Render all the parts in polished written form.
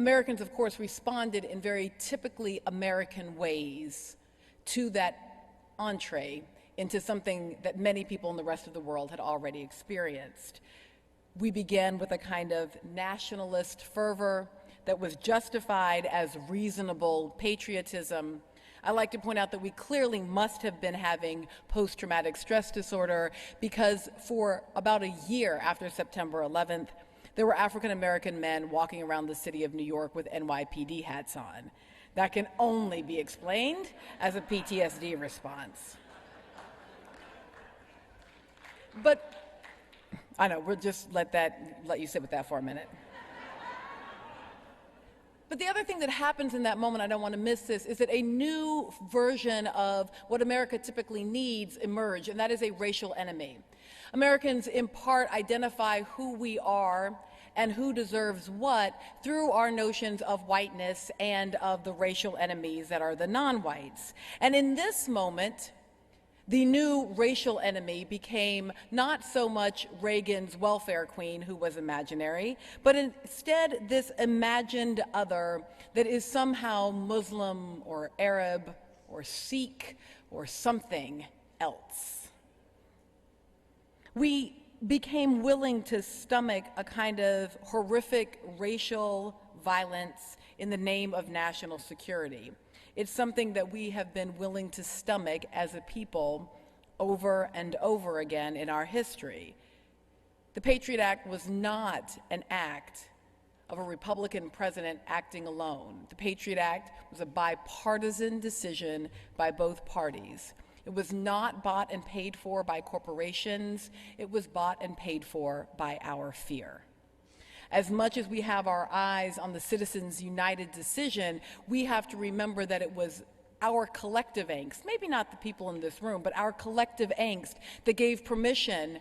Americans, of course, responded in very typically American ways to that entree into something that many people in the rest of the world had already experienced. We began with a kind of nationalist fervor that was justified as reasonable patriotism. I like to point out that we clearly must have been having post-traumatic stress disorder, because for about a year after September 11th, there were African-American men walking around the city of New York with NYPD hats on. That can only be explained as a PTSD response. But I know, we'll just let you sit with that for a minute. But the other thing that happens in that moment, I don't want to miss this, is that a new version of what America typically needs emerged, and that is a racial enemy. Americans, in part, identify who we are and who deserves what through our notions of whiteness and of the racial enemies that are the non-whites. And in this moment, the new racial enemy became not so much Reagan's welfare queen, who was imaginary, but instead this imagined other that is somehow Muslim or Arab or Sikh or something else. We became willing to stomach a kind of horrific racial violence in the name of national security. It's something that we have been willing to stomach as a people over and over again in our history. The Patriot Act was not an act of a Republican president acting alone. The Patriot Act was a bipartisan decision by both parties. It was not bought and paid for by corporations. It was bought and paid for by our fear. As much as we have our eyes on the Citizens United decision, we have to remember that it was our collective angst, maybe not the people in this room, but our collective angst that gave permission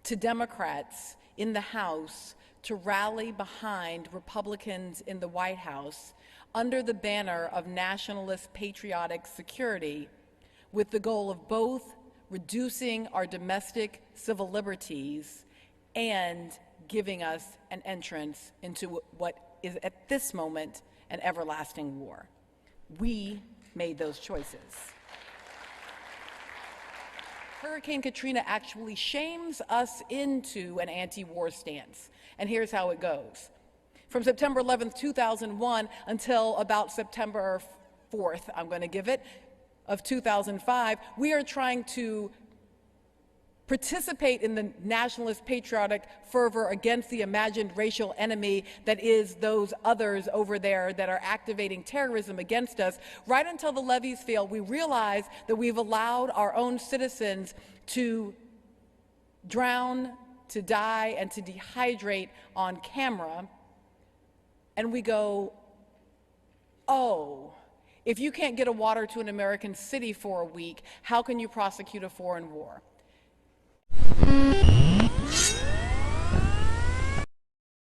to Democrats in the House to rally behind Republicans in the White House under the banner of nationalist patriotic security, with the goal of both reducing our domestic civil liberties and giving us an entrance into what is at this moment an everlasting war. We made those choices. Hurricane Katrina actually shames us into an anti-war stance, and here's how it goes. From September 11th, 2001 until about September 4th, I'm going to give it, of 2005, we are trying to participate in the nationalist patriotic fervor against the imagined racial enemy that is those others over there that are activating terrorism against us. Right until the levees fail, we realize that we've allowed our own citizens to drown, to die, and to dehydrate on camera. And we go, oh, if you can't get a water to an American city for a week, how can you prosecute a foreign war?